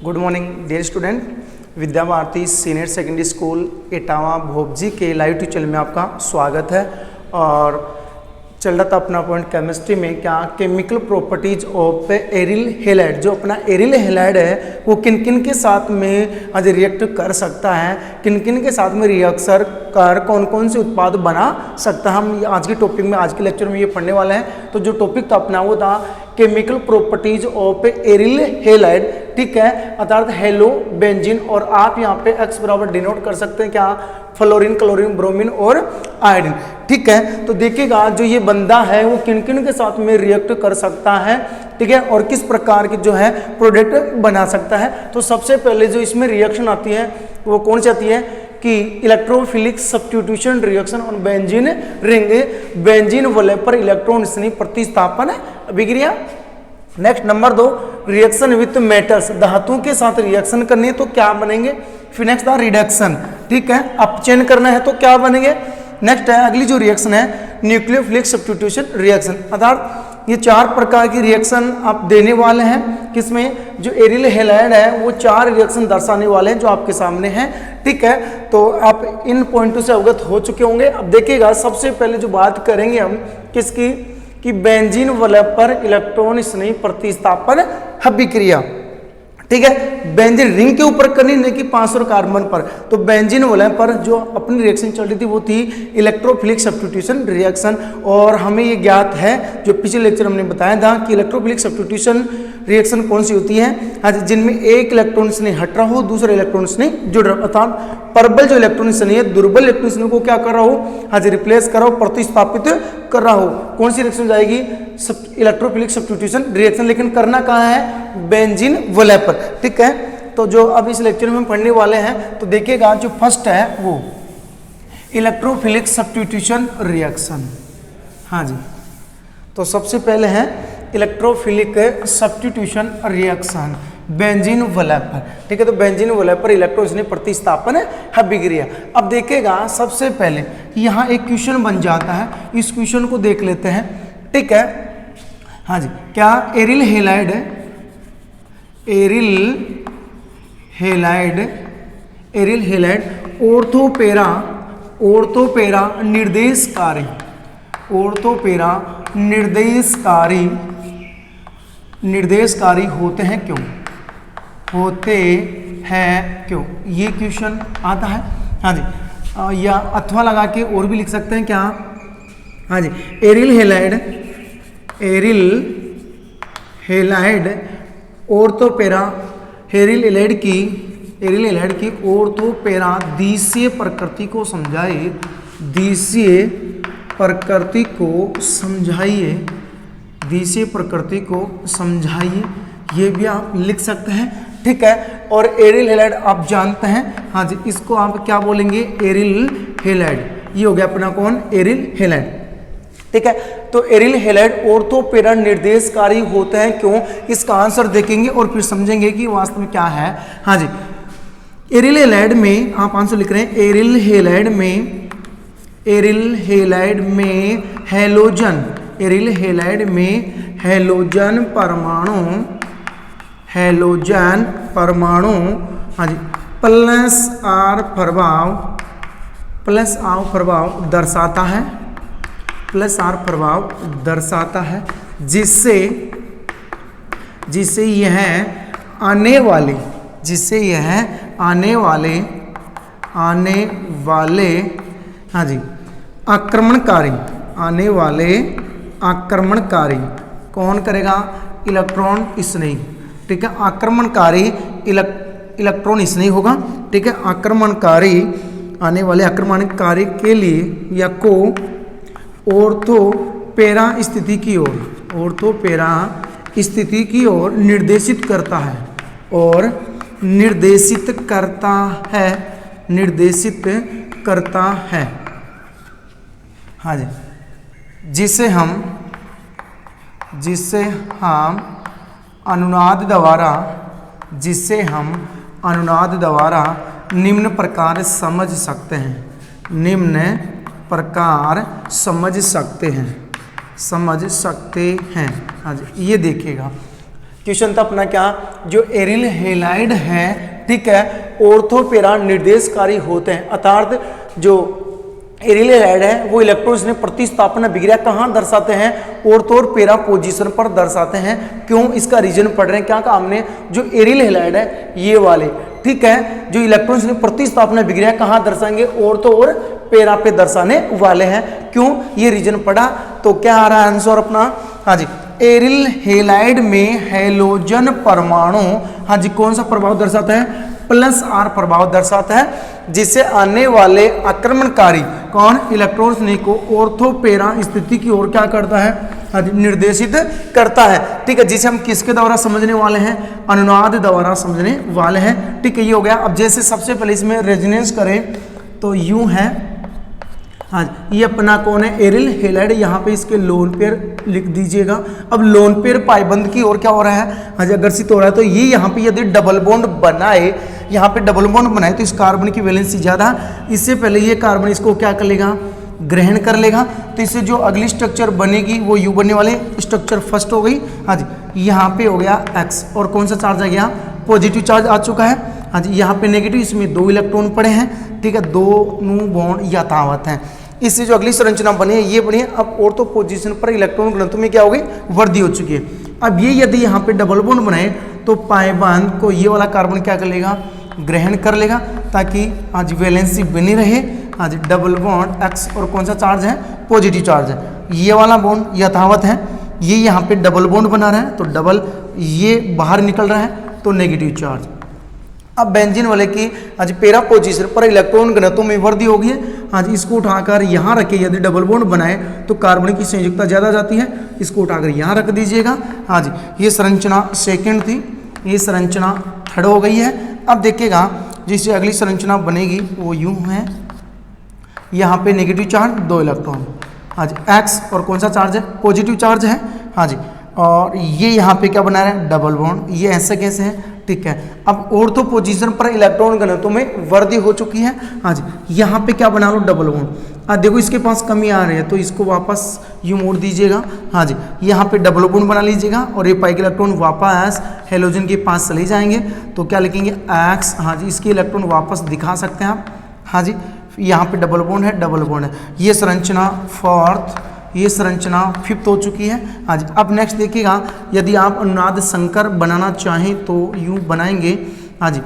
Good morning dear student. Vidya Bharati senior secondary school Etawah भोपजी के live tuition में आपका स्वागत है। और चल रहा था अपना पॉइंट केमिस्ट्री में क्या chemical properties of aryl halide. जो अपना एरिल हैलाइड है वो किन किन के साथ में आज रिएक्ट कर सकता है, किन किन के साथ में रिएक्शन कर कौन कौन से उत्पाद बना सकता है। हम आज के टॉपिक में आज के लेक्चर में ये पढ़ने वाले हैं। तो जो टॉपिक था अपना वो था chemical properties of aryl halide, ठीक है, अर्थात हेलो बेंजीन। और आप यहाँ पे x बराबर डिनोट कर सकते हैं क्या, फ्लोरीन, क्लोरीन, ब्रोमीन और आयोडीन, ठीक है। तो देखिएगा जो ये बंदा है वो किन किन के साथ में रिएक्ट कर सकता है, ठीक है, और किस प्रकार की जो है प्रोडक्ट बना सकता है। तो सबसे पहले जो इसमें रिएक्शन आती है वो कौन सी आती है कि इलेक्ट्रोफिलिक सब्स्टिट्यूशन रिएक्शन और बेंजीन रिंग, बेंजीन वलय पर इलेक्ट्रॉन स्नेही प्रतिस्थापन अभिक्रिया। Next number 2 reaction with metals, धातुओं के साथ रिएक्शन करनी है तो क्या बनेंगे। फिर नेक्स्ट था रिडक्शन, ठीक है, अपचयन करना है तो क्या बनेंगे। नेक्स्ट है अगली जो रिएक्शन है न्यूक्लियोफिलिक सब्स्टिट्यूशन रिएक्शन, अर्थात ये 4 प्रकार की रिएक्शन आप देने वाले हैं। किसमें जो एरिल हैलाइड है वो 4 रिएक्शन दर्शाने वाले हैं जो आपके सामने हैं, ठीक है। तो आप इन पॉइंटों से अवगत हो चुके होंगे। अब देखिएगा सबसे पहले जो बात करेंगे हम किसकी कि बेंजीन वलय पर इलेक्ट्रॉन स्नेही प्रतिस्थापन अभिक्रिया, ठीक है। बेंजीन रिंग के ऊपर करनी नहीं कि 500 कार्बन पर। तो बेंजीन वलय पर जो अपनी रिएक्शन चल रही थी वो थी इलेक्ट्रोफिलिक सब्स्टिट्यूशन रिएक्शन। और हमें ये ज्ञात है जो पिछले लेक्चर हमने बताया था कि इलेक्ट्रोफिलिक सब्स्टिट्यूशन रिएक्शन कौन सी होती है, आज जिनमें एक इलेक्ट्रॉन स्नेह हट रहा हो दूसरा इलेक्ट्रॉन स्नेह जुड़ रहा हो, अर्थात प्रबल जो इलेक्ट्रॉन स्नेह है दुर्बल इलेक्ट्रॉन स्नेह को क्या कर रहा हो, आज रिप्लेस कर रहा हो, प्रतिस्थापित कर रहा हो। कौन सी रिएक्शन जाएगी, इलेक्ट्रोफिलिक सब्स्टिट्यूशन रिएक्शन। लेकिन करना कहाँ है, बेंजीन वलय पर, ठीक है। तो जो अब इस लेक्चर में हम पढ़ने वाले हैं तो देखिएगा जो फर्स्ट है वो इलेक्ट्रोफिलिक सब्स्टिट्यूशन रिएक्शन। हाँ जी, तो सबसे पहले है इलेक्ट्रोफिलिक सब्स्टिट्यूशन रिएक्शन बेंजीन वलय पर, ठीक है। तो बेंजीन वलय पर इलेक्ट्रॉन स्नेह प्रतिस्थापन अभिक्रिया। अब देखिएगा सबसे पहले यहाँ एक क्वेश्चन बन जाता है, इस क्वेश्चन को देख लेते हैं, ठीक है। हाँ जी, क्या aryl halide, aryl halide ortho para निर्देशकारी होते हैं क्यों, ये क्वेश्चन आता है। हाँ जी, या अथवा लगा के और भी लिख सकते हैं क्या, हाँ जी, aryl halide ortho para, aryl halide की ऑर्थोपेरा द्वितीय प्रकृति को समझाइए, ये भी आप लिख सकते हैं, ठीक है। और एरिल हैलाइड आप जानते हैं, हाँ जी, इसको आप क्या बोलेंगे, एरिल हैलाइड। ये हो गया अपना कौन, एरिल हैलाइड, ठीक है। तो एरिल हैलाइड ऑर्थोपेरा निर्देशकारी होते हैं क्यों, इसका आंसर देखेंगे और फिर समझेंगे कि वास्तव में क्या है। हाँ जी, एरिल हैलाइड में आप आंसर लिख रहे हैं, एरिल हैलाइड में हैलोजन, एरिल हैलाइड में हैलोजन परमाणु, हाँ जी, प्लस आर प्रभाव दर्शाता है, जिससे यह आने वाले हाँ जी आक्रमणकारी कौन करेगा, इलेक्ट्रॉन स्नेही, ठीक है। आक्रमणकारी इलेक्ट्रॉन स्नेही होगा, ठीक है। आने वाले आक्रमणकारी के लिए या को ऑर्थोपेरा स्थिति की ओर निर्देशित करता है, हाँ जी, जिसे हम अनुनाद द्वारा निम्न प्रकार समझ सकते हैं। हाँ जी, ये देखिएगा क्वेश्चन था अपना क्या, जो एरिल हेलाइड है, ठीक है, ऑर्थो पैरा निर्देशकारी होते हैं, अर्थात जो एरिल हेलाइड है वो इलेक्ट्रॉन्स ने प्रतिस्थापन अभिक्रिया कहाँ दर्शाते हैं, ऑर्थो और पैरा पोजीशन पर दर्शाते हैं। क्यों, इसका रीजन पढ़ रहे हैं। क्या कहा हमने, जो एरिल हेलाइड है ये वाले, ठीक है, जो इलेक्ट्रॉन्स ने प्रतिस्थापन अभिक्रिया कहाँ दर्शाएंगे, ऑर्थो और पैरा पे दर्शाने वाले हैं। क्यों, ये रीजन पढ़ा। तो क्या आ रहा है आंसर अपना, हाँ जी, एरिल हेलाइड में हैलोजन परमाणु, हाँ जी, कौन सा प्रभाव दर्शाता है, +R प्रभाव दर्शाता है, जिससे आने वाले आक्रमणकारी कौन, इलेक्ट्रॉन्स ने को ऑर्थो पैरा स्थिति की ओर क्या करता है, हाँ जी, निर्देशित करता है। ठीक है, जिसे हम किसके द्वारा समझने वाले हैं, अनुनाद द्वारा समझने वाले हैं। ठीक है, ये हो गया। अब जैसे सबसे पहले इसमें रेजोनेंस करें तो यूं है, हाँ, ये अपना कौन है, एरिल हेलाइड, यहाँ पे इसके लोन पेयर लिख दीजिएगा। अब लोन पेयर पाइबंद की ओर क्या हो रहा है, हाँ जी, आकर्षित हो रहा है। तो ये यहाँ पे यदि डबल बॉन्ड बनाए, यहाँ पे डबल बॉन्ड बनाए तो इस कार्बन की वैलेंसी ज़्यादा, इससे पहले ये कार्बन इसको क्या कर लेगा, ग्रहण कर लेगा। तो इससे जो अगली स्ट्रक्चर बनेगी वो यू बनने वाले, स्ट्रक्चर फर्स्ट हो गई, हाँ जी, यहाँ पे हो गया एक्स, और कौन सा चार्ज आ गया, पॉजिटिव चार्ज आ चुका है, हाँ जी, यहाँ पे नेगेटिव, इसमें 2 इलेक्ट्रॉन पड़े हैं। ठीक है, दोनों बॉन्ड यथावत हैं। इससे जो अगली संरचना बनी है ये बनी है। अब ऑर्थो पोजीशन पर इलेक्ट्रॉन घनत्व में क्या हो गई, वृद्धि हो चुकी है। अब ये यदि यहाँ पे डबल बॉन्ड बनाए तो पाइबंद को ये वाला कार्बन क्या कर लेगा, ग्रहण कर लेगा, ताकि आज वैलेंसी बनी रहे। आज डबल बॉन्ड एक्स, और कौन सा चार्ज है, पॉजिटिव चार्ज है। ये वाला बॉन्ड यथावत है, ये यहाँ पे डबल बॉन्ड बना रहा है तो डबल, ये बाहर निकल रहा है तो नेगेटिव चार्ज। अब बेंजीन वाले की आज पैरा पोजीशन पर इलेक्ट्रॉन घनत्व में वृद्धि होगी है। आज इसको उठाकर यहाँ रखे, यदि डबल बॉन्ड बनाए तो कार्बन की संयुक्ता ज़्यादा जाती है, इसको उठाकर यहाँ रख दीजिएगा। हाँ जी, ये संरचना सेकंड थी, ये संरचना थर्ड हो गई है। अब देखिएगा जिससे अगली संरचना बनेगी वो यूँ है, यहाँ पे नेगेटिव चार्ज 2 इलेक्ट्रॉन, हाँ जी, एक्स, और कौन सा चार्ज है, पॉजिटिव चार्ज है, हाँ जी, और ये यहाँ पे क्या बना रहा है, डबल बॉन्ड, ये ऐसे कैसे है। ठीक है, अब ऑर्थो पोजीशन पर इलेक्ट्रॉन घनत्व में वृद्धि हो चुकी है। हाँ जी, यहाँ पे क्या बना लो, डबल बॉन्ड। देखो इसके पास कमी आ रही है तो इसको वापस यूँ मोड़ दीजिएगा। हाँ जी, यहाँ पे डबल बॉन्ड बना लीजिएगा और ये पाई के इलेक्ट्रॉन वापस हेलोजन के पास चले जाएंगे तो क्या लिखेंगे, एक्स। हाँ जी, इसके इलेक्ट्रॉन वापस दिखा सकते हैं आप। हाँ जी, यहाँ पे डबल बॉन्ड है, डबल बॉन्ड है। ये संरचना फोर्थ, ये संरचना फिफ्थ हो चुकी है। हाँ जी, अब नेक्स्ट देखिएगा, यदि आप अनुनाद संकर बनाना चाहें तो यूँ बनाएंगे। हाँ जी,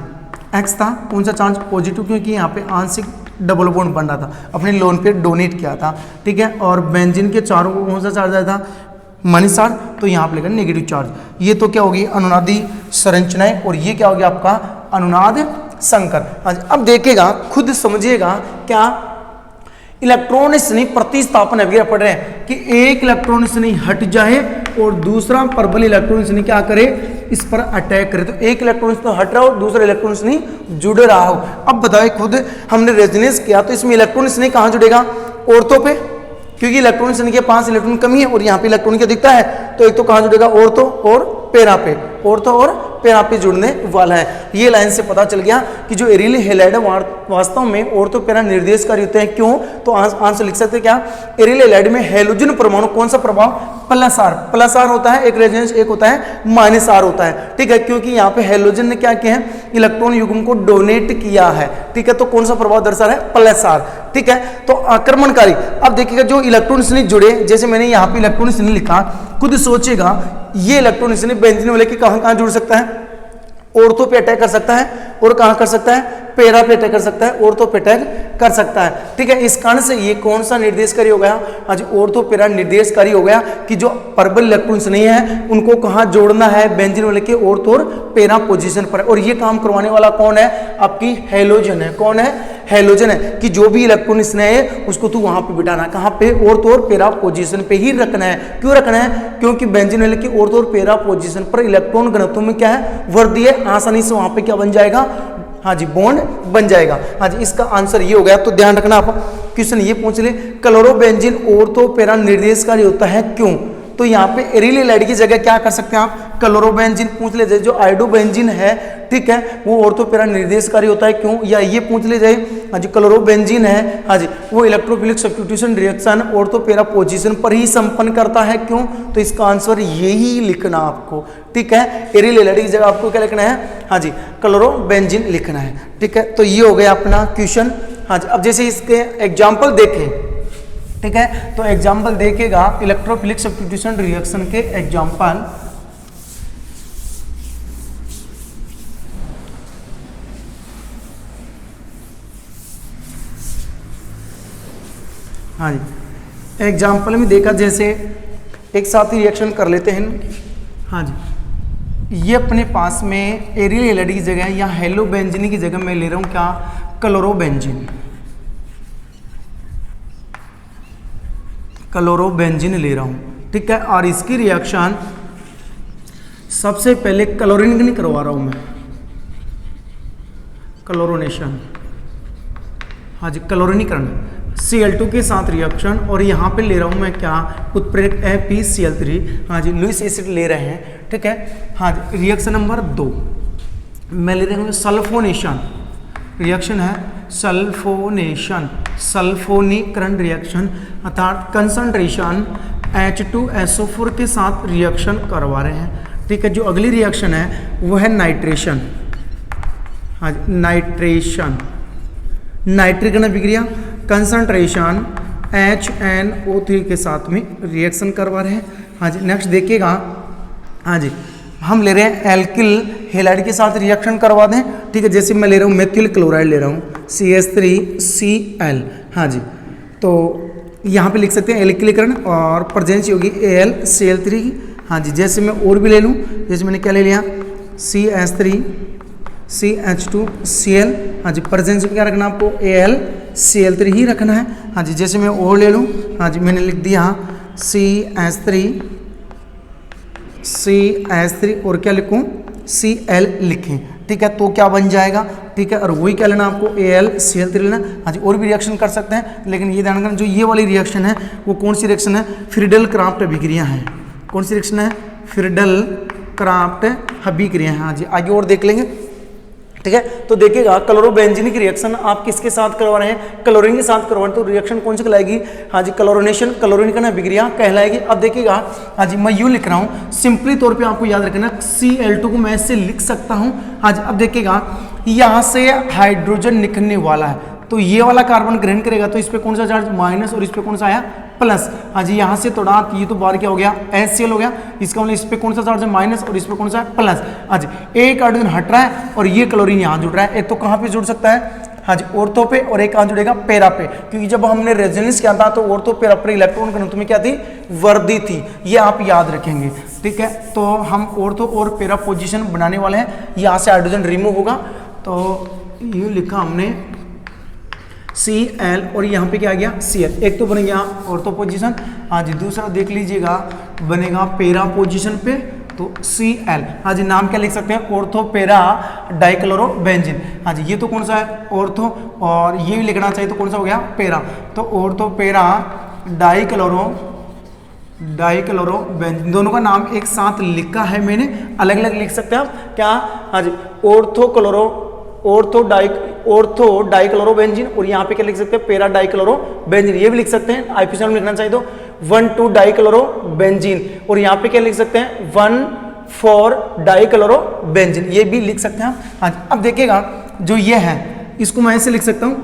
एक्स था, कौन सा चार्ज, पॉजिटिव, क्योंकि यहाँ पे आंशिक डबल बॉन्ड बन रहा था, अपने लोन पे डोनेट किया था। ठीक है, और बेंजीन के चारों को कौन सा चार्ज आया था, माइनस चार्ज, तो यहाँ पे लेकर नेगेटिव चार्ज। ये तो क्या होगी, अनुनादी संरचनाएं, और ये क्या हो गया आपका अनुनाद संकर। हाँ जी, अब देखिएगा, खुद समझिएगा, क्या इलेक्ट्रॉन इसने प्रतिस्थापन अभिक्रिया पढ़ रहे हैं कि एक इलेक्ट्रॉन इसने हट जाए और दूसरा प्रबल इलेक्ट्रॉन इसने क्या करे, इस पर अटैक करे। तो एक इलेक्ट्रॉन तो हट रहा हो, दूसरा इलेक्ट्रॉन इसने जुड़ रहा हो। अब बताओ, खुद हमने रेजोनेंस किया तो इसमें इलेक्ट्रॉन इसने कहाँ जुड़ेगा, ऑर्थो पे, क्योंकि इलेक्ट्रॉन इसने के 5 इलेक्ट्रॉन कमी है और यहाँ पे इलेक्ट्रॉन क्या दिखता है, तो एक तो कहाँ जुड़ेगा, ऑर्थो और पैरा पे, ऑर्थो और पैरा पे जुड़ने वाला है। ये लाइन से पता चल गया कि जो एरिल हेलाइड वास्तव में ऑर्थो पैरा निर्देशकारी होते हैं। क्यों, तो आंसर लिख सकते हैं क्या, एरिल हेलाइड में हैलोजन परमाणु कौन सा प्रभाव, प्लस आर होता है, एक रेजोनेंस, एक होता है माइनस आर होता है। ठीक है, क्योंकि यहाँ पे हैलोजन ने क्या किया है, इलेक्ट्रॉन युग्म को डोनेट किया है। ठीक है, तो कौन सा प्रभाव दर्शा रहा है, प्लस आर। ठीक है, तो आक्रमणकारी। अब देखिएगा जो इलेक्ट्रॉन इसने जुड़े, जैसे मैंने यहाँ पे इलेक्ट्रॉन इसने लिखा, खुद सोचेगा ये इलेक्ट्रॉन इसने बेंजीन वाले के कहाँ जुड़ सकता है, ऑर्थो पे अटैक कर सकता है, और कहाँ कर सकता है, पैरा पे अटैक कर सकता है, ऑर्थो पे अटैक कर सकता है। ठीक है, इस कारण से ये कौन सा निर्देशकारी हो गया, आज ऑर्थो पैरा निर्देशकारी हो गया कि जो प्रबल इलेक्ट्रॉन्स नहीं है उनको कहाँ जोड़ना है, बेंजीन वाले के ऑर्थो और पैरा पोजीशन पर। और ये काम करवाने वाला कौन है, आपकी हैलोजन है। कौन है, हैलोजन है, कि जो भी इलेक्ट्रॉन इसने है उसको तू वहां पे बिठाना, कहाँ पे, ऑर्थो और पैरा पोजीशन पे ही रखना है। क्यों रखना है, क्योंकि बेंजीन वाले की ऑर्थो और पैरा पोजीशन पर इलेक्ट्रॉन घनत्व में क्या है, वृद्धि है, आसानी से वहां पे क्या बन जाएगा, हाँ जी, बॉन्ड बन जाएगा। हाँ जी, इसका आंसर ये हो गया। तो ध्यान रखना, आप क्वेश्चन ये पूछ ले, क्लोरोबेंजीन ऑर्थो पैरा निर्देशकारी होता है क्यों, तो यहाँ पे एरिल हेलाइड की जगह क्या कर सकते हैं आप, क्लोरोबेंजीन पूछ ले जाए। जो आयोडोबेंजीन है, ठीक है, वो ऑर्थो पैरा निर्देशकारी होता है क्यों, या ये पूछ ले जाए हाँ जी क्लोरोबेंजीन है, हाँ जी वो electrophilic substitution reaction ortho para position पर ही संपन्न करता है। क्यों? तो इसका आंसर यही लिखना आपको, ठीक है। एरियल हैलाइड की जगह आपको क्या लिखना है? हाँ जी क्लोरोबेंजीन लिखना है, ठीक है। तो ये हो गया अपना क्वेश्चन। हाँ जी अब जैसे इसके एग्जाम्पल देखें, ठीक है, तो एग्जाम्पल देखेगा इलेक्ट्रोफिलिक सब्स्टिट्यूशन रिएक्शन के एग्जाम्पल। हाँ जी एग्जाम्पल में देखा, जैसे एक साथ ही रिएक्शन कर लेते हैं। हाँ जी ये अपने पास में एरियल हैलाइड की जगह या हेलोबेंजीन की जगह मैं ले रहा हूँ क्या? क्लोरोबेंजीन, क्लोरोबेंजीन ले रहा हूँ, ठीक है। और इसकी रिएक्शन सबसे पहले क्लोरीन करवा रहा हूँ मैं, क्लोरोनेशन, हाँ जी क्लोरीनीकरण Cl2 के साथ रिएक्शन। और यहाँ पे ले रहा हूँ मैं क्या? उत्प्रेरक FeCl3, हाँ जी लुईस एसिड ले रहे हैं, ठीक है। हाँ जी रिएक्शन नंबर 2 मैं ले रहा हूँ सल्फोनेशन, रिएक्शन है सल्फोनेशन, सल्फोनीकरण रिएक्शन, अर्थात कंसंट्रेशन H2SO4 के साथ रिएक्शन करवा रहे हैं, ठीक है। जो अगली रिएक्शन है वो है नाइट्रेशन, हाँ जी नाइट्रेशन, नाइट्रिकरण अभिक्रिया, कंसंट्रेशन HNO3 के साथ में रिएक्शन करवा रहे हैं। हाँ जी नेक्स्ट देखिएगा, हाँ जी हम ले रहे हैं एल्किल हैलाइड के साथ रिएक्शन करवा दें, ठीक है। जैसे मैं ले रहा हूँ मेथिल क्लोराइड ले रहा हूँ CH3Cl, हाँ जी तो यहाँ पे लिख सकते हैं एल्किलीकरण और प्रेजेंस होगी AlCl3 की, हाँ जी। जैसे मैं और भी ले लूँ, जैसे मैंने क्या ले लिया CH3CH2Cl, हाँ जी प्रेजेंस में क्या रखना आपको? AlCl3 ही रखना है, हाँ जी। जैसे मैं और ले लूँ, हाँ जी मैंने लिख दिया CH3 और क्या लिखूँ? Cl लिखें, ठीक है। तो क्या बन जाएगा? ठीक है, और वही क्या लेना आपको? AlCl3 लेना, हाँ जी। और भी रिएक्शन कर सकते हैं, लेकिन ये ध्यान रखना जो ये वाली रिएक्शन है वो कौन सी रिएक्शन है? फ्रीडल क्राफ्ट अभिक्रिया है। कौन सी रिएक्शन है? फ्रीडल क्राफ्ट अभिक्रिया है, हाँ जी। आगे और देख लेंगे, ठीक है। तो देखिएगा क्लोरोबेंजीन की रिएक्शन आप किसके साथ करवा रहे हैं? क्लोरीन के साथ करवा रहे हैं, तो रिएक्शन कौन सी कहलाएगी? हाँ जी क्लोरोनेशन, क्लोरीनीकरण अभिक्रिया कहलाएगी। अब देखिएगा, हाँ जी मैं यूँ लिख रहा हूँ, सिंपली तौर पे आपको याद रखना Cl2 को मैं ऐसे लिख सकता हूँ, हाँ जी। अब देखिएगा यहाँ से हाइड्रोजन निकलने वाला है, तो ये वाला कार्बन ग्रहण करेगा, तो इस पे कौन सा चार्ज? माइनस, और इस पे कौन सा आया? प्लस, हाँ जी। यहाँ से थोड़ा ये तो बाहर क्या हो गया? HCl हो गया, इसका मतलब इस पे कौन सा चार्ज है? माइनस, और इस पे कौन सा है? प्लस, हाँ जी। एक हाइड्रोजन हट रहा है और ये क्लोरीन यहाँ जुड़ रहा है, एक तो कहाँ पे जुड़ सकता है? हाँ जी ऑर्थो पे, और एक कहाँ जुड़ेगा? पैरा पे, क्योंकि जब हमने रेजोनेंस किया था तो ऑर्थो पैरा पर इलेक्ट्रॉन घनत्व में क्या थी? वर्दी थी, ये आप याद रखेंगे, ठीक है। तो हम ऑर्थो और पैरा पोजिशन बनाने वाले हैं, यहाँ से हाइड्रोजन रिमूव होगा, तो ये लिखा हमने Cl और यहाँ पे क्या आ गया? Cl। एक तो बन गया ऑर्थो पोजीशन, हाँ जी। दूसरा देख लीजिएगा बनेगा पैरा पोजीशन पे, तो Cl, हाँ जी। नाम क्या लिख सकते हैं? ऑर्थो पैरा डाइक्लोरोबेंजीन, हाँ जी। ये तो कौन सा है? ऑर्थो, और ये भी लिखना चाहिए तो कौन सा हो गया? पैरा, तो ऑर्थो पैरा डाइक्लोरोबेंजीन, दोनों का नाम एक साथ लिखा है मैंने, अलग अलग लिख सकते हैं आप क्या? हाँ जी ऑर्थो डाइक्लोरोबेंजीन, और यहाँ पे क्या लिख सकते हैं? पैरा डाइक्लोरोबेंजीन, ये भी लिख सकते हैं। आईपीसी में लिखना चाहिए तो 1,2 डाइक्लोरोबेंजीन, और यहाँ पे क्या लिख सकते हैं? 1,4 डाइक्लोरोबेंजीन, ये भी लिख सकते हैं। हाँ, अब देखिएगा जो ये है इसको मैं ऐसे लिख सकता हूँ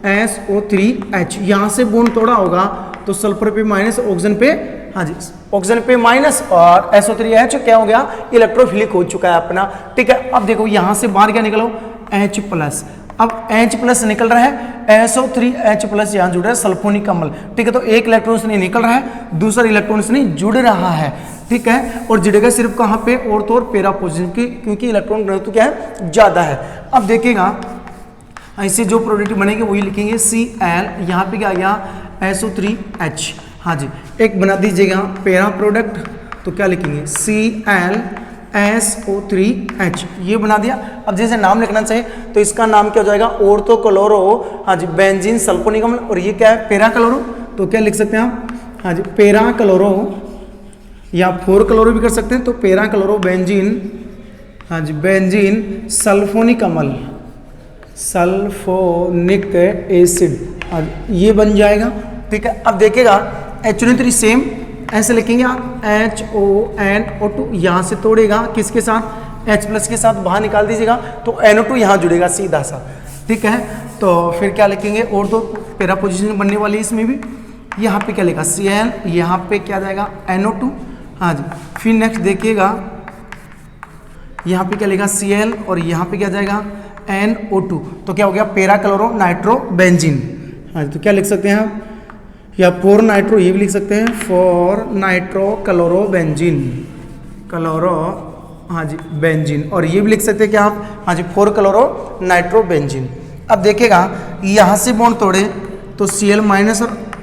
HOSO3H, यहाँ से बॉन्ड तोड़ा होगा तो सल्फर पे माइनस, ऑक्सीजन पे, हाँ जी ऑक्सीजन पे माइनस, और SO3H क्या हो गया? इलेक्ट्रोफिलिक हो चुका है अपना, ठीक है। अब देखो यहाँ से बाहर क्या निकलो? H+, अब H+ निकल रहा है, SO3H+ यहाँ जुड़ रहा है सल्फोनिक अम्ल, ठीक है। तो एक इलेक्ट्रॉन से नहीं निकल रहा है, दूसरा इलेक्ट्रॉन से नहीं जुड़ रहा है, ठीक है। और जुड़ेगा सिर्फ कहाँ पे? ऑर्थो और पैरा पोजीशन की, क्योंकि इलेक्ट्रॉन घनत्व क्या है? ज्यादा है। अब देखिएगा ऐसे जो प्रोडक्ट बनेंगे वही लिखेंगे Cl, यहाँ पे क्या आ गया? SO3H, हाँ जी। एक बना दीजिएगा पैरा प्रोडक्ट, तो क्या लिखेंगे? ClSO3H, ये बना दिया। अब जैसे नाम लिखना चाहिए तो इसका नाम क्या हो जाएगा? ऑर्थो क्लोरो, हाँ जी बेंजीन सल्फोनिक अम्ल, और ये क्या है? पैरा क्लोरो, तो क्या लिख सकते हैं आप? हाँ जी पैरा क्लोरो, या 4 क्लोरो भी कर सकते हैं, तो पैरा क्लोरो बेंजीन, हाँ जी बेंजीन सल्फोनिक अम्ल, सल्फोनिक एसिड, ये बन जाएगा। ठीक है, अब देखिएगा HNO3 सेम ऐसे लिखेंगे आप HONO2, यहाँ से तोड़ेगा किसके साथ, H+ के साथ बाहर निकाल दीजिएगा तो NO2 यहाँ जुड़ेगा सीधा सा। ठीक है, तो फिर क्या लिखेंगे, और तो पैरा पोजीशन बनने वाली है इसमें भी। यहाँ पे क्या लिखा Cl, यहाँ पे क्या जाएगा NO2। हाँ जी, फिर नेक्स्ट देखिएगा यहाँ पे क्या लिखा Cl और यहाँ पे क्या जाएगा NO2, तो क्या हो गया पैरा क्लोरो नाइट्रो बेंजीन। हाँ जी, तो क्या लिख सकते हैं आप, या फोर नाइट्रो, ये भी लिख सकते हैं four nitro chloro benzene, chloro, हाँ जी बेंजीन, और ये भी लिख सकते हैं क्या आप, हाँ जी फोर क्लोरो नाइट्रो बेंजीन। अब देखिएगा यहाँ से बॉन्ड तोड़े तो Cl- और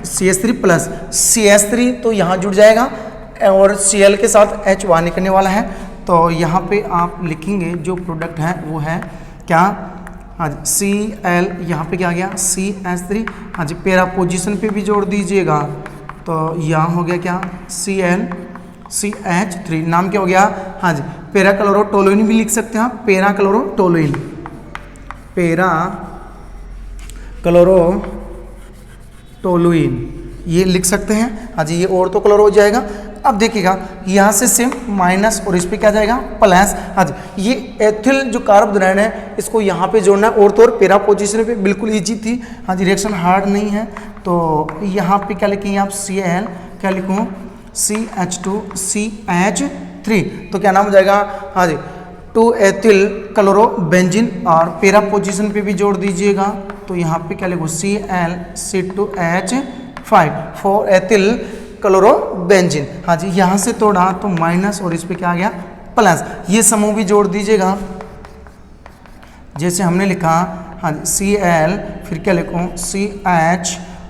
CH3+, CH3 तो यहाँ जुड़ जाएगा और Cl के साथ H बाहर निकलने वाला है, तो यहाँ पे आप लिखेंगे जो प्रोडक्ट है वो है क्या, हाँ जी Cl, यहाँ पे क्या आ गया CH3, हाँ जी पैरा पोजीशन पे भी जोड़ दीजिएगा, तो यहाँ हो गया क्या CH3, नाम क्या हो गया, हाँ जी पैरा क्लोरोटोलुइन भी लिख सकते हैं आप, पैरा क्लोरोटोलुइन, पैरा क्लोरोटोलुइन ये लिख सकते हैं। हाँ जी, ये और तो क्लोरो हो जाएगा। अब देखिएगा यहाँ से सेम माइनस और इस पे क्या जाएगा प्लस। हाँ जी, ये एथिल जो कार्बोनाइड है इसको यहाँ पे जोड़ना है, और तो और पैरा पोजीशन पे बिल्कुल इजी थी। हाँ जी, रिएक्शन हार्ड नहीं है, तो यहाँ पे क्या लिखेंगे आप Cl, क्या लिखूँ CH2CH3, तो क्या नाम हो जाएगा, हाँ जी 2 एथिल क्लोरोबेंजीन, और पैरा पोजीशन पे भी जोड़ दीजिएगा, तो यहाँ पे क्या लिखो ClC2H5 4 एथिल क्लोरोबेंजीन। हाँ जी, यहाँ से तोड़ा तो माइनस और इस पे क्या आ गया प्लस, ये समूह भी जोड़ दीजिएगा जैसे हमने लिखा। हाँ जी Cl, फिर क्या लिखूँ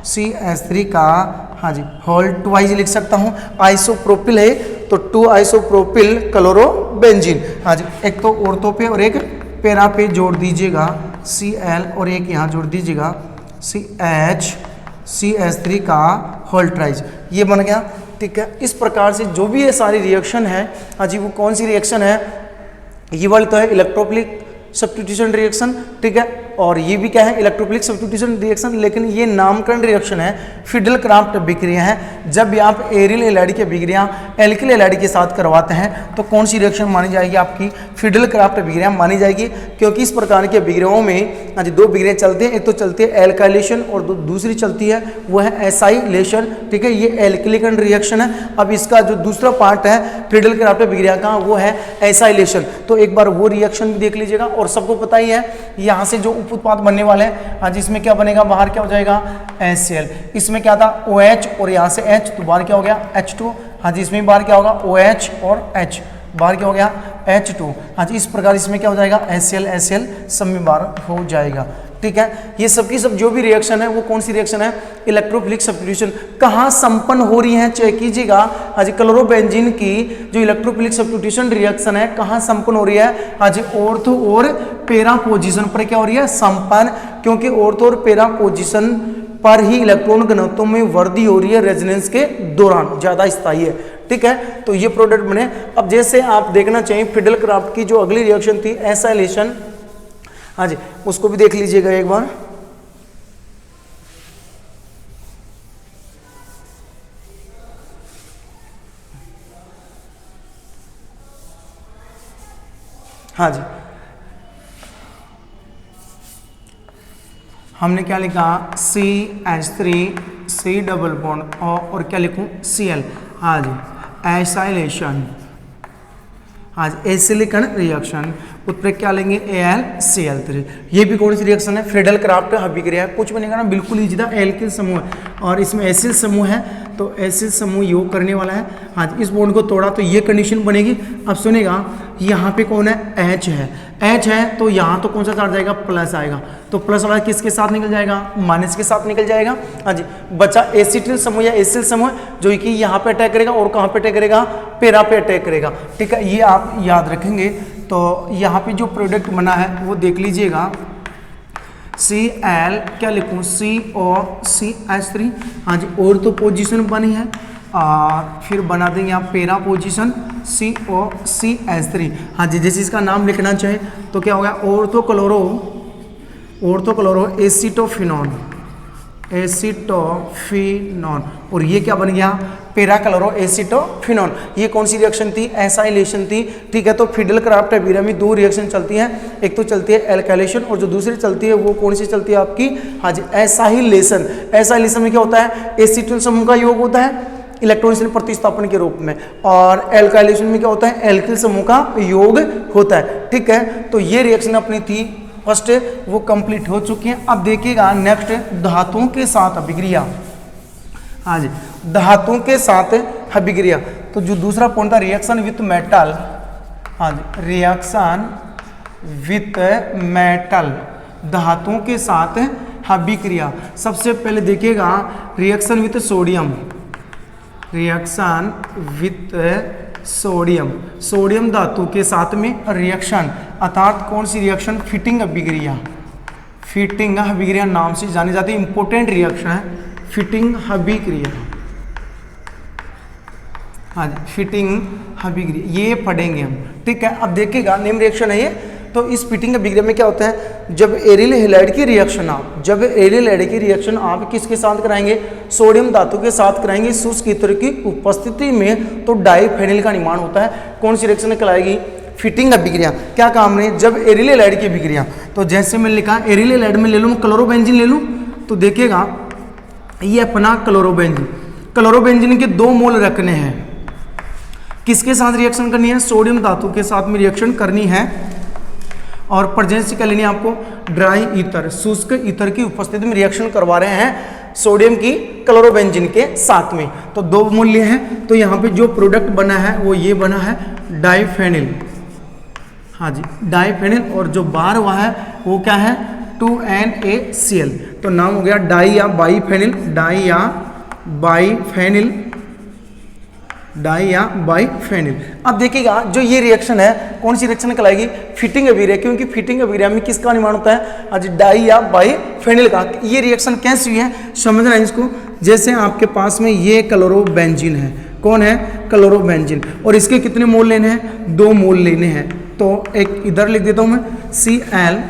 CH3 का, हाँ जी होल ट्वाइज लिख सकता हूँ, आइसोप्रोपिल है तो 2 आइसोप्रोपिल क्लोरोबेंजीन। हाँ जी, एक तो ऑर्थो पे और एक पैरा पे जोड़ दीजिएगा Cl, और एक यहाँ जोड़ दीजिएगा CH3 का होल ट्राइज, ये बन गया। ठीक है, इस प्रकार से जो भी ये सारी रिएक्शन है, हाँ जी वो कौन सी रिएक्शन है, ये वाली तो है इलेक्ट्रोफिलिक सब्स्टिट्यूशन रिएक्शन। ठीक है, और ये भी क्या है इलेक्ट्रोफिलिक सब्स्टिट्यूशन रिएक्शन, लेकिन ये नामकरण रिएक्शन है, फिडल क्राफ्ट अभिक्रिया है। जब भी आप एरिल एलाइड की अभिक्रिया एल्किल एलाइड के साथ करवाते हैं तो कौन सी रिएक्शन मानी जाएगी, आपकी फिडल क्राफ्ट अभिक्रिया मानी जाएगी, क्योंकि इस प्रकार की अभिक्रियाओं में हाँ जी 2 अभिक्रिया चलती हैं, एक तो चलती है एल्काइलेशन और दूसरी चलती है वो है एसाइलेशन। ठीक है, ये एल्किलिकन रिएक्शन है। अब इसका जो दूसरा पार्ट है फिडल क्राफ्ट अभिक्रिया का वो है एसाइलेशन, तो एक बार वो रिएक्शन भी देख लीजिएगा। और सबको पता ही है यहाँ से जो उत्पाद बनने वाले हैं, हाँ जी इसमें क्या बनेगा, बाहर क्या हो जाएगा HCl, इसमें क्या था OH और यहाँ से H, तो बाहर क्या हो गया H2। हाँ जी, इसमें बाहर क्या होगा OH और H, बाहर क्या हो गया H2। हाँ जी, इस प्रकार इसमें क्या हो जाएगा HCl सब में बाहर हो जाएगा। ठीक है, ये सबकी सब जो भी रिएक्शन है वो कौन सी रिएक्शन है, इलेक्ट्रोफिलिक सब्स्टिट्यूशन। कहाँ संपन्न हो रही है चेक कीजिएगा। हाँ जी, क्लोरोबेंजीन की जो इलेक्ट्रोफिलिक सब्स्टिट्यूशन रिएक्शन है कहाँ संपन्न हो रही है, हाँ जी ऑर्थो और पैरा पोजीशन पर क्या हो रही है संपन्न, क्योंकि ऑर्थो और पैरा पोजीशन पर ही इलेक्ट्रॉन घनत्व में वृद्धि हो रही है, रेजोनेंस के दौरान ज्यादा स्थायी है। ठीक है, तो ये प्रोडक्ट बने। अब जैसे आप देखना चाहिए फिडल क्राफ्ट की जो अगली रिएक्शन थी एसाइलेशन, हाँ जी उसको भी देख लीजिएगा एक बार। हाँ जी, हमने क्या लिखा CH3C डबल बॉन्ड और क्या लिखूं Cl। हाँ जी, एसाइलेशन, हाँ जी एसिलिकन रिएक्शन, उस पर क्या लेंगे AlCl3। ये भी कौन सी रिएक्शन है, फिडल क्राफ्ट अभिक्रिया है। कुछ बनेगा ना बिल्कुल इजी था, एल्किल समूह है और इसमें एसिल समूह है, तो एसिल समूह योग करने वाला है। हाँ जी, इस बॉन्ड को तोड़ा तो ये कंडीशन बनेगी। अब सुनेगा यहाँ पे कौन है H है, H है तो यहाँ तो कौन सा चार्ज आएगा प्लस आएगा, तो प्लस वाला किसके साथ निकल जाएगा माइनस के साथ निकल जाएगा। हाँ जी, बचा एसिटिल समूह या एसिल समूह जो कि यहाँ पे अटैक करेगा और कहाँ पे अटैक करेगा पैरा पे अटैक करेगा। ठीक है, ये आप याद रखेंगे। तो यहाँ पे जो प्रोडक्ट बना है वो देख लीजिएगा Cl, क्या लिखूँ COCH3। हाँ जी, और तो पोजीशन बनी है और फिर बना देंगे आप पैरा पोजीशन COCH3। हाँ जी, जैसे इसका नाम लिखना चाहे तो क्या होगा ऑर्थो क्लोरो ऑर्थोक्लोरो एसीटोफिनॉन, एसीटोफिनॉन, और ये क्या बन गया, पैरा क्लोरो एसीटोफिनॉन। ये कौन सी रिएक्शन थी, एसाइलेशन थी, ठीक है। तो फिडेल क्राफ्ट एबिरा में दो रिएक्शन चलती हैं, एक तो चलती है एल्काइलेशन और जो दूसरी चलती है वो कौन सी चलती है आपकी, हाँ जी, एसाइलेशन। एसाइलेशन में क्या होता है, एसीटोन समूह का योग होता है इलेक्ट्रॉन प्रतिस्थापन के रूप में, और एल्काइलेशन में क्या होता है, एल्किल समूह का योग होता है, ठीक है। तो ये रिएक्शन अपनी थी फर्स्ट, वो कंप्लीट हो चुकी है। अब देखिएगा नेक्स्ट, धातुओं के साथ अभिक्रिया। हाँ जी, धातुओं के साथ अभिक्रिया। तो जो दूसरा पॉइंट था रिएक्शन विथ मेटल, हाँ जी, रिएक्शन विथ मेटल, धातुओं के साथ अभिक्रिया। सबसे पहले देखिएगा reaction with sodium, reaction with sodium, sodium धातु के साथ में रिएक्शन, अर्थात कौन सी रिएक्शन, फिटिंग अभिक्रिया। फिटिंग अभिक्रिया नाम से जानी जाती है, इंपॉर्टेंट रिएक्शन है फिटिंग अभिक्रिया। हाँ जी, फिटिंग अभिक्रिया ये पढ़ेंगे हम, ठीक है। अब देखिएगा निम्न रिएक्शन है ये। तो इस फिटिंग अभिक्रिया में क्या होता है, जब एरिल हैलाइड की रिएक्शन आप किसके साथ कराएंगे, सोडियम धातु के साथ कराएंगे शुष्क ईथर की उपस्थिति में, तो डाइफेनिल का निर्माण होता है। कौन सी रिएक्शन कहलाएगी, फिटिंग अभिक्रिया। क्या काम है, जब एरिल हैलाइड की अभिक्रिया, तो जैसे मैंने लिखा एरिल हैलाइड में ले लूँ, क्लोरोबेंजीन ले लूँ, तो देखिएगा ये अपना क्लोरोबेंजीन, क्लोरोबेंजीन के 2 मोल रखने हैं, किसके साथ रिएक्शन करनी है, सोडियम धातु के साथ में रिएक्शन करनी है, और प्रेजेंस क्या लेनी है आपको, ड्राई ईथर, शुष्क ईथर की उपस्थिति में रिएक्शन करवा रहे हैं सोडियम की क्लोरोबेंजीन के साथ में। तो 2 मूल्य हैं, तो यहाँ पे जो प्रोडक्ट बना है वो ये बना है डाइफेनिल, हाँ जी, डाइफेनिल, और जो बाहर हुआ है वो क्या है, 2NaCl, तो नाम हो गया डाई या बाईफेनिल, डाई या बाईफेनिल, डाई या बाईफेनिल। अब देखिएगा जो ये रिएक्शन है कौन सी रिएक्शन कहलाएगी, फिटिंग अभिक्रिया, क्योंकि फिटिंग अभिक्रिया में किसका निर्माण होता है, आज डाई या बाईफेनिल का। ये रिएक्शन कैसी हुई है समझना है इसको। जैसे आपके पास में ये क्लोरोबेंजीन है, कौन है, क्लोरोबेंजीन, और इसके कितने मोल लेने हैं, 2 मोल लेने हैं। तो एक इधर लिख देता हूं मैं Cl,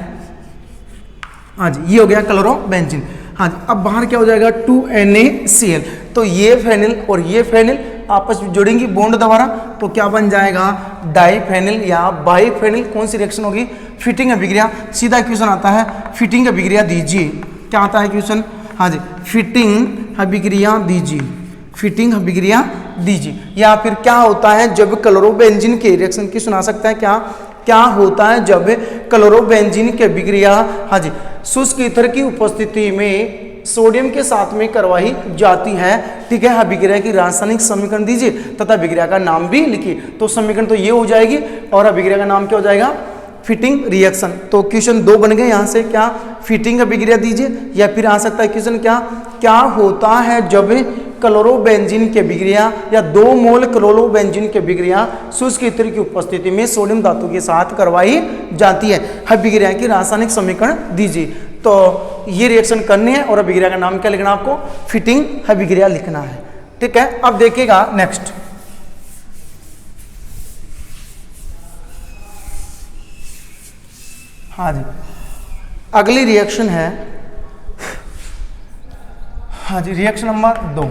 हाँ जी, ये हो गया क्लोरोबेंजीन। हाँ जी, अब बाहर क्या हो जाएगा, 2NaCl, तो ये फेनिल और ये फेनिल आपस में जुड़ेंगी बॉन्ड द्वारा, तो क्या बन जाएगा, डाइफेनिल या बाईफेनिल। कौन सी रिएक्शन होगी, फिटिंग अभिक्रिया। सीधा क्वेश्चन आता है, फिटिंग अभिक्रिया दीजिए, क्या आता है क्वेश्चन, हाँ जी, फिटिंग अभिक्रिया दीजिए, फिटिंग अभिक्रिया दीजिए। या फिर क्या होता है जब क्लोरोबेंजीन के रिएक्शन की सुना सकता है, क्या होता है जब क्लोरोबेंजीन की अभिक्रिया, हाँ जी, शुष्क ईथर की उपस्थिति में सोडियम के साथ में करवाई जाती है, ठीक है। अभिक्रिया की रासायनिक समीकरण दीजिए तथा अभिक्रिया का नाम भी लिखिए। तो समीकरण तो ये हो जाएगी और अभिक्रिया का नाम क्या हो जाएगा, फिटिंग रिएक्शन। तो क्वेश्चन 2 बन गए यहाँ से, क्या, फिटिंग अभिक्रिया दीजिए, या फिर आ सकता है क्वेश्चन क्या होता है जब क्लोरोबेंजीन की अभिक्रिया या 2 मोल क्लोरोबेंजीन की अभिक्रिया शुष्क ईथर की उपस्थिति में सोडियम धातु के साथ करवाई जाती है, अभिक्रिया की रासायनिक समीकरण दीजिए। तो ये रिएक्शन करनी है और अभिक्रिया का नाम क्या लिखना है आपको, फिटिंग अभिक्रिया लिखना है, ठीक है। अब देखिएगा नेक्स्ट, हाँ जी, अगली रिएक्शन है, हाँ जी, reaction number 2,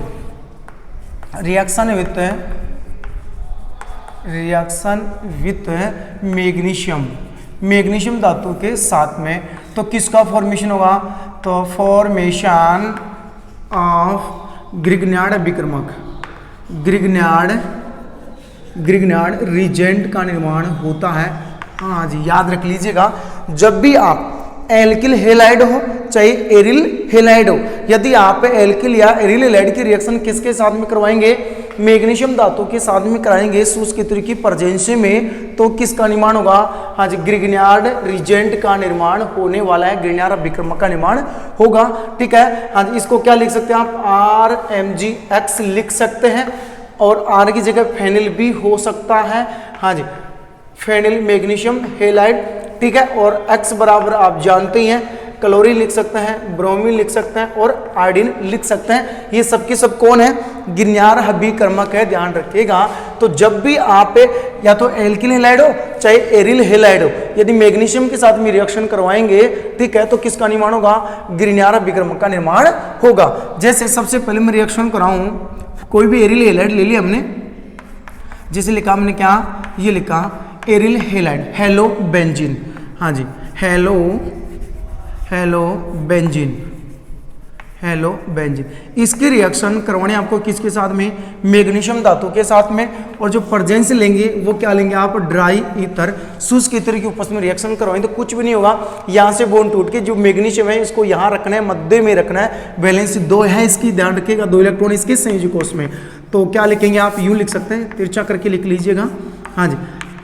reaction with magnesium, magnesium धातु के साथ में। तो किसका फॉर्मेशन होगा, तो फॉर्मेशन ऑफ ग्रिग्नार्ड अभिक्रमक, ग्रिग्नार्ड रिजेंट का निर्माण होता है। हाँ जी, याद रख लीजिएगा, जब भी आप एल्किल हेलाइड हो चाहे एरिल हेलाइड हो, यदि आप एल्किल या एरिल हेलाइड की रिएक्शन किसके साथ में करवाएंगे, मैग्नीशियम धातु के साथ में कराएंगे शुष्क ईथर की प्रेजेंस में, तो किसका निर्माण होगा, हाँ जी, ग्रिग्नार्ड रिजेंट का निर्माण होने वाला है, ग्रिग्नार्ड अभिक्रमक का निर्माण होगा, ठीक है। हाँ जी, इसको क्या लिख सकते हैं आप, RMgX लिख सकते हैं, और R की जगह फेनिल भी हो सकता है, हाँ जी, फेनिल मैग्नीशियम हेलाइड, ठीक है। और X बराबर आप जानते ही हैं, क्लोरीन लिख सकते हैं, ब्रोमीन लिख सकते हैं और आयोडीन लिख सकते हैं। ये सब के सब कौन है, ग्रिग्नार्ड अभिक्रमक है, ध्यान रखिएगा। तो जब भी आप या तो एल्किल हैलाइड हो चाहे एरिल हैलाइड हो, यदि मैग्नीशियम के साथ में रिएक्शन करवाएंगे, ठीक है, तो किसका निर्माण होगा? ग्रिग्नार अभिकर्मक का निर्माण होगा। जैसे सबसे पहले मैं रिएक्शन कराऊं, कोई भी एरिल हैलाइड ले लिया हमने, जैसे लिखा हमने क्या, ये लिखा एरिल हैलाइड, हेलो बेंजीन, हाँ जी, हेलो बेंजीन, हेलो बेंजीन। इसकी रिएक्शन करवाने आपको किसके साथ में? मैग्नीशियम धातु के साथ में। और जो प्रेजेंस लेंगे वो क्या लेंगे आप? ड्राई ईथर, शुष्क ईथर की उपस्थिति में रिएक्शन करवाएंगे तो कुछ भी नहीं होगा। यहाँ से बॉन्ड टूट के जो मैग्नीशियम है इसको यहाँ रखना है, मध्य में रखना है, वैलेंसी 2 है इसकी, ध्यान रखिएगा, 2 इलेक्ट्रॉन इसके संयोजी कोष में। तो क्या लिखेंगे आप? यूँ लिख सकते हैं, तिरछा करके लिख लीजिएगा, हाँ जी,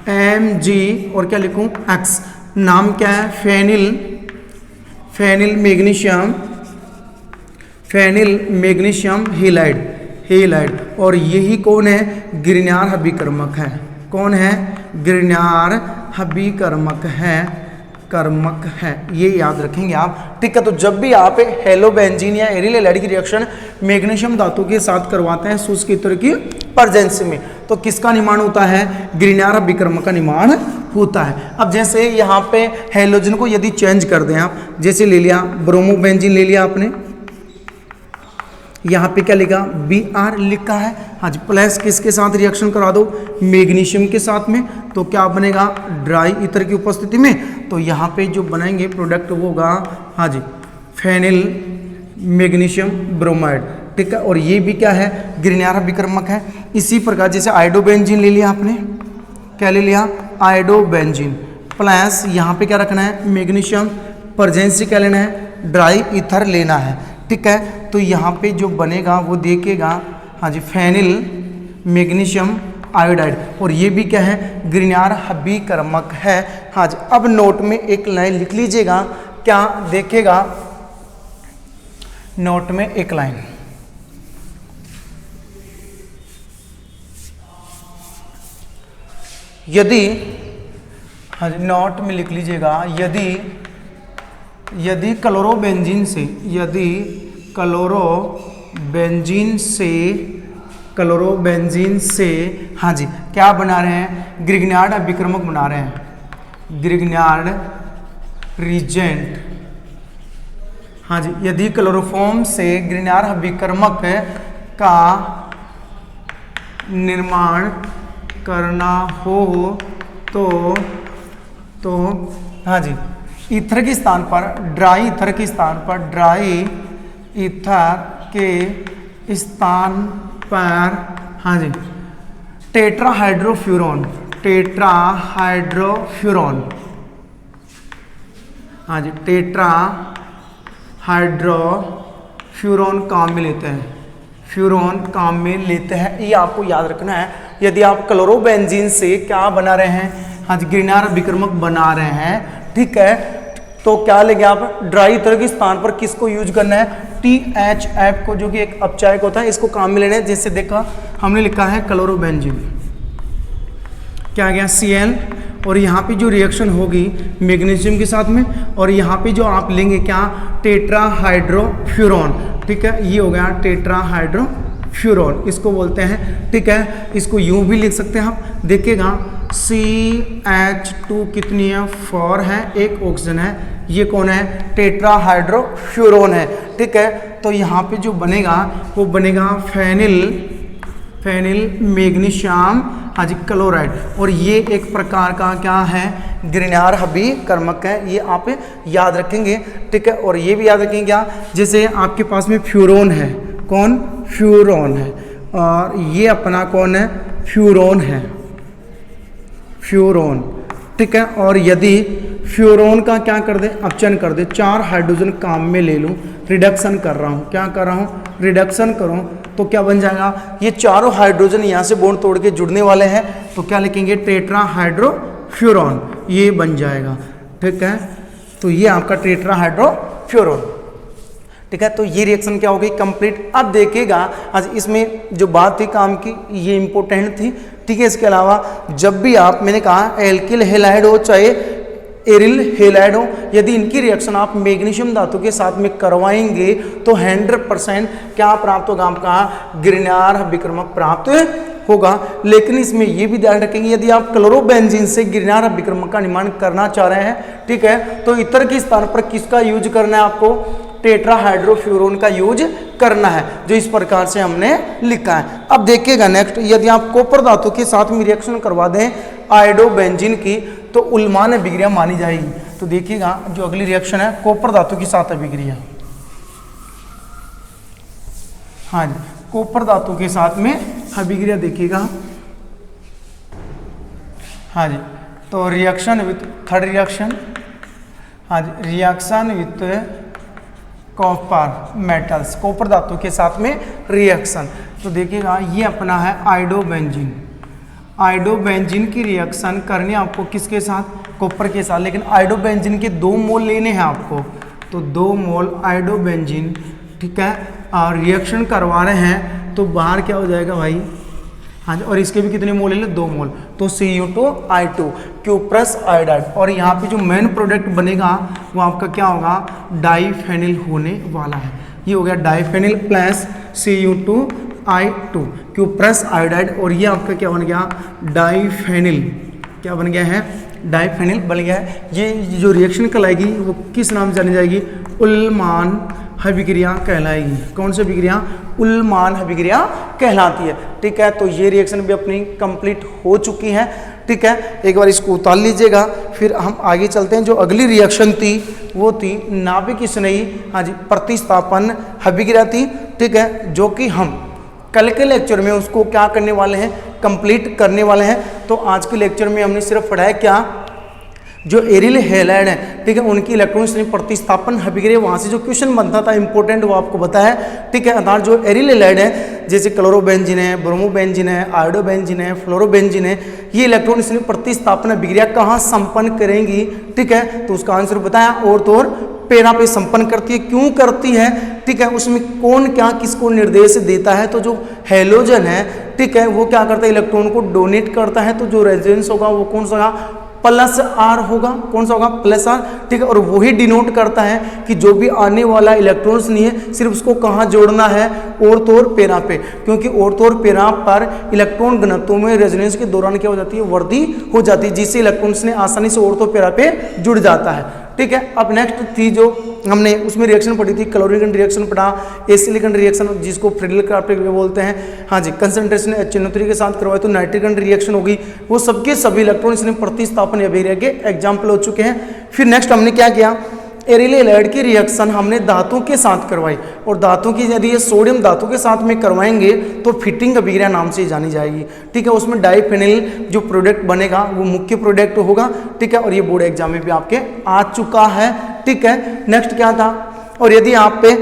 Mg और क्या लिखूँ? X। नाम क्या है? Phenyl magnesium halide. और यही कौन है? ग्रिग्नार अभिकर्मक है। कौन है? ग्रिग्नार अभिकर्मक है, ये याद रखेंगे आप, ठीक है। तो जब भी आप हेलो बेंजीन या एरिल हैलाइड की रिएक्शन मैग्नीशियम धातु के साथ करवाते हैं शुष्क ईथर की प्रेजेंस में, तो किसका निर्माण होता है? ग्रिग्नार अभिकर्मक का निर्माण होता है। अब जैसे यहाँ पे हेलोजन को यदि चेंज कर दें आप, जैसे ले लिया ब्रोमोबेंजीन, ले लिया आपने, यहाँ पे क्या लिखा? Br लिखा है, हाँ जी, प्लस किसके साथ रिएक्शन करा दो? मैग्नीशियम के साथ में, तो क्या बनेगा? ड्राई ईथर की उपस्थिति में, तो यहाँ पे जो बनाएंगे प्रोडक्ट वो होगा, हाँ जी, फेनिल मैग्नीशियम ब्रोमाइड, ठीक है। और ये भी क्या है? ग्रिग्नार अभिकर्मक है। इसी प्रकार जैसे आयोडोबेंजीन ले लिया आपने, क्या ले लिया? आयोडोबेंजीन, प्लस यहाँ पे क्या रखना है? मैग्नीशियम, प्रेजेंस क्या लेना है? ड्राई ईथर लेना है, ठीक है। तो यहाँ पे जो बनेगा वो देखेगा, हाँ जी, फेनिल मैग्नीशियम आयोडाइड। और ये भी क्या है? ग्रिग्नार अभिकर्मक है, हाँ जी। अब नोट में एक लाइन लिख लीजिएगा, क्या देखेगा? नोट में एक लाइन, यदि, हाँ जी, नोट में लिख लीजिएगा, यदि क्लोरोबेंजीन से, हाँ जी, क्या बना रहे हैं? ग्रिग्नार्ड अभिकर्मक बना रहे हैं, ग्रिग्नार्ड रिजेंट, हाँ जी। यदि क्लोरोफॉर्म से ग्रिग्नार अभिकर्मक का निर्माण करना हो तो हाँ जी, ईथर के स्थान पर, ड्राई ईथर के स्थान पर, हाँ जी, टेट्राहाइड्रोफ्यूरॉन, हाँ जी, टेट्राहाइड्रोफ्यूरॉन काम में लेते हैं, ये आपको याद रखना है। यदि आप क्लोरोबेंजीन से क्या बना रहे हैं? हाँ जी, ग्रिग्नार अभिकर्मक बना रहे हैं, ठीक है। तो क्या लेंगे आप? ड्राई ईथर के स्थान पर किसको यूज करना है? THF को, जो कि एक अपचायक होता है, इसको काम में लेना है। जैसे देखा हमने लिखा है क्लोरोबेंजीन, क्या आ गया? Cl। और यहाँ पे जो रिएक्शन होगी मैग्नीशियम के साथ में, और यहाँ पे जो आप लेंगे क्या? टेट्राहाइड्रोफ्यूरॉन, ठीक है, ये हो गया टेट्राहाइड्रोफ्यूरॉन, इसको बोलते हैं, ठीक है। इसको यूं भी लिख सकते हैं आप, देखिएगा CH2 कितनी है? 4 है, एक ऑक्सीजन है, ये कौन है? टेट्राहाइड्रोफ्यूरॉन है, ठीक है। तो यहाँ पे जो बनेगा वो बनेगा फेनिल मैग्नीशियम, हाँ जी, क्लोराइड। और ये एक प्रकार का क्या है? ग्रिग्नार अभिकर्मक है, ये आप याद रखेंगे, ठीक है। और ये भी याद रखेंगे क्या? जैसे आपके पास में फ्यूरोन है, कौन? फ्यूरोन है, और ये अपना कौन है? फ्यूरोन है, ठीक है। और यदि फ्यूरोन का क्या कर दे? अपचयन कर दे, 4 हाइड्रोजन काम में ले लूँ, रिडक्शन कर रहा हूँ, क्या कर रहा हूँ? रिडक्शन करूँ, तो क्या बन जाएगा? ये चारों हाइड्रोजन यहाँ से बॉन्ड तोड़ के जुड़ने वाले हैं, तो क्या लिखेंगे? टेट्राहाइड्रोफ्यूरॉन, ये बन जाएगा, ठीक है। तो ये आपका टेट्राहाइड्रोफ्यूरॉन, ठीक है। तो ये रिएक्शन क्या हो गई? कंप्लीट। अब देखिएगा, आज इसमें जो बात थी काम की, ये इंपॉर्टेंट थी, ठीक है। इसके अलावा जब भी आप, मैंने कहा एल्किल हैलाइड हो चाहे एरिल हैलाइड हो, यदि इनकी रिएक्शन आप मैग्नीशियम धातु के साथ में करवाएंगे तो 100% क्या प्राप्त होगा? आपका ग्रिग्नार अभिकर्मक प्राप्त होगा। लेकिन इसमें ये भी ध्यान रखेंगे, यदि आप क्लोरोबेंजीन से गिरनार अभिक्रमक का निर्माण करना चाह रहे हैं, ठीक है, तो इतर के स्थान पर किसका यूज करना है आपको? टेट्राहाइड्रोफ्यूरोन का यूज करना है, जो इस प्रकार से हमने लिखा है। अब देखिएगा नेक्स्ट, यदि आप कॉपर धातु के साथ में रिएक्शन करवा दें आयोडोबेंजीन की तो उल्मान अभिक्रिया मानी जाएगी। तो देखिएगा जो अगली रिएक्शन है कॉपर धातु के साथ अभिक्रिया, हाँ जी, कॉपर धातु के साथ में अभिक्रिया देखिएगा, हाँ जी, तो रिएक्शन विथ थर्ड रिएक्शन, हाँ जी, reaction with copper metals, copper धातु के साथ में रिएक्शन। तो देखिएगा ये अपना है आयोडोबेंजीन, आयोडोबेंजीन की रिएक्शन करनी आपको किसके साथ? कॉपर के साथ। लेकिन आयोडोबेंजीन के 2 मोल लेने हैं आपको, तो 2 मोल आयोडोबेंजीन, ठीक है, और रिएक्शन करवा रहे हैं तो बाहर क्या हो जाएगा भाई? हाँ जी, और इसके भी कितने मोल ले? 2 मोल, तो Cu2I2 क्यूप्रस आयोडाइड। और यहाँ पे जो मेन प्रोडक्ट बनेगा वो आपका क्या होगा? डाइफेनिल होने वाला है। ये हो गया diphenyl plus Cu2I2 cuprous iodide, और ये आपका क्या बन गया? डाइफेनिल। क्या बन गया है? डाइफेनिल बन गया है। ये जो रिएक्शन कहलाएगी वो किस नाम से जानी जाएगी? उल्मान अभिक्रिया कहलाएगी। कौन सी अभिक्रिया? उल्मान अभिक्रिया कहलाती है, ठीक है। तो ये रिएक्शन भी अपनी कंप्लीट हो चुकी है, ठीक है। एक बार इसको उतार लीजिएगा, फिर हम आगे चलते हैं। जो अगली रिएक्शन थी वो थी नाभिक स्नेही, हाँ जी, प्रतिस्थापन अभिक्रिया थी, ठीक है, जो कि हम कल के लेक्चर में उसको क्या करने वाले हैं? कंप्लीट करने वाले हैं। तो आज के लेक्चर में हमने सिर्फ पढ़ा है क्या? जो एरिल हैलाइड है, ठीक है, उनकी इलेक्ट्रॉन स्नेही प्रतिस्थापन अभिक्रिया, वहाँ से जो क्वेश्चन बनता था इंपॉर्टेंट वो आपको बताया, ठीक है। अर्थात जो एरिल हैलाइड है जैसे क्लोरोबेंजीन है, ब्रोमोबेंजीन है, आयोडोबेंजीन है, फ्लोरोबेंजीन है, ये इलेक्ट्रॉन स्नेही प्रतिस्थापन अभिक्रिया कहाँ संपन्न करेंगी, ठीक है। तो उसका आंसर बताया, और तो और पेरा पे संपन्न करती है। क्यों करती है, ठीक है, उसमें कौन क्या किसको निर्देश देता है? तो जो हेलोजन है, ठीक है, वो क्या करता है? इलेक्ट्रॉन को डोनेट करता है। तो जो रेजोनेंस होगा वो कौन सा होगा? प्लस आर होगा। कौन सा होगा? प्लस आर, ठीक है। और वही डिनोट करता है कि जो भी आने वाला इलेक्ट्रॉन्स नहीं है, सिर्फ उसको कहाँ जोड़ना है? और तो और पेरा पे, क्योंकि और तो और पेरा पर इलेक्ट्रॉन घनत्व में रेजोनेंस के दौरान क्या हो जाती है? वृद्धि हो जाती है, जिससे इलेक्ट्रॉन्स ने आसानी से और तो पेरा पे जुड़ जाता है, ठीक है। अब नेक्स्ट थी जो हमने उसमें रिएक्शन पढ़ी थी, क्लोरीन रिएक्शन पढ़ा, एसिलिकन रिएक्शन जिसको फ्रीडल क्राफ्ट बोलते हैं, हाँ जी, कंसंट्रेशन HNO3 के साथ करवाए तो नाइट्रिकन रिएक्शन होगी। वो सबके सभी इलेक्ट्रॉन इसने प्रतिस्थापन अभिक्रिया के एग्जाम्पल हो चुके हैं। फिर नेक्स्ट हमने क्या किया? एरिल हैलाइड की रिएक्शन हमने धातु के साथ करवाई, और धातु की यदि ये सोडियम धातु के साथ में करवाएंगे तो फिटिंग अभिक्रिया नाम से जानी जाएगी, ठीक है। उसमें डाइफेनिल जो प्रोडक्ट बनेगा वो मुख्य प्रोडक्ट होगा, ठीक है। और ये बोर्ड एग्जाम में भी आपके आ चुका है, ठीक है। नेक्स्ट क्या था? और यदि आप पे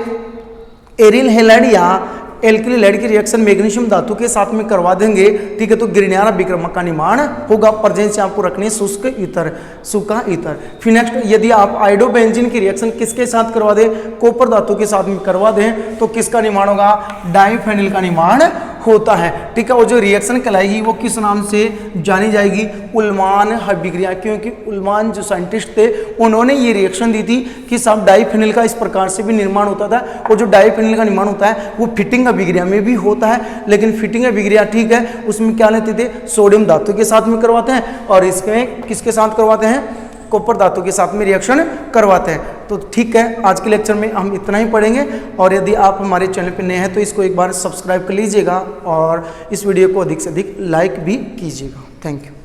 एरिल हैलाइड या एल्किल हैलाइड की रिएक्शन मैग्नीशियम धातु के साथ में करवा देंगे, ठीक है, तो गिरनार अभिक्रमक का निर्माण होगा। प्रेजेंस से आपको रखने शुष्क ईथर, सूखा ईथर। फिर नेक्स्ट, यदि आप आयोडोबेंजीन की रिएक्शन किसके साथ करवा दें? कॉपर धातु के साथ में करवा दें तो किसका निर्माण होगा? डाइफेनिल का निर्माण होता है, ठीक है। और जो रिएक्शन कहलाएगी वो किस नाम से जानी जाएगी? उल्मान अभिक्रिया, क्योंकि उल्मान जो साइंटिस्ट थे उन्होंने ये रिएक्शन दी थी कि सब डाइफेनिल का इस प्रकार से भी निर्माण होता था। और जो डाइफेनिल का निर्माण होता है वो फिटिंग अभिक्रिया में भी होता है, लेकिन फिटिंग अभिक्रिया, ठीक है, उसमें क्या लेते थे? सोडियम धातु के साथ में करवाते हैं, और इसमें किसके साथ करवाते हैं? कॉपर धातु के साथ में रिएक्शन करवाते हैं। तो ठीक है, आज के लेक्चर में हम इतना ही पढ़ेंगे। और यदि आप हमारे चैनल पर नए हैं तो इसको एक बार सब्सक्राइब कर लीजिएगा और इस वीडियो को अधिक से अधिक लाइक भी कीजिएगा। Thank you.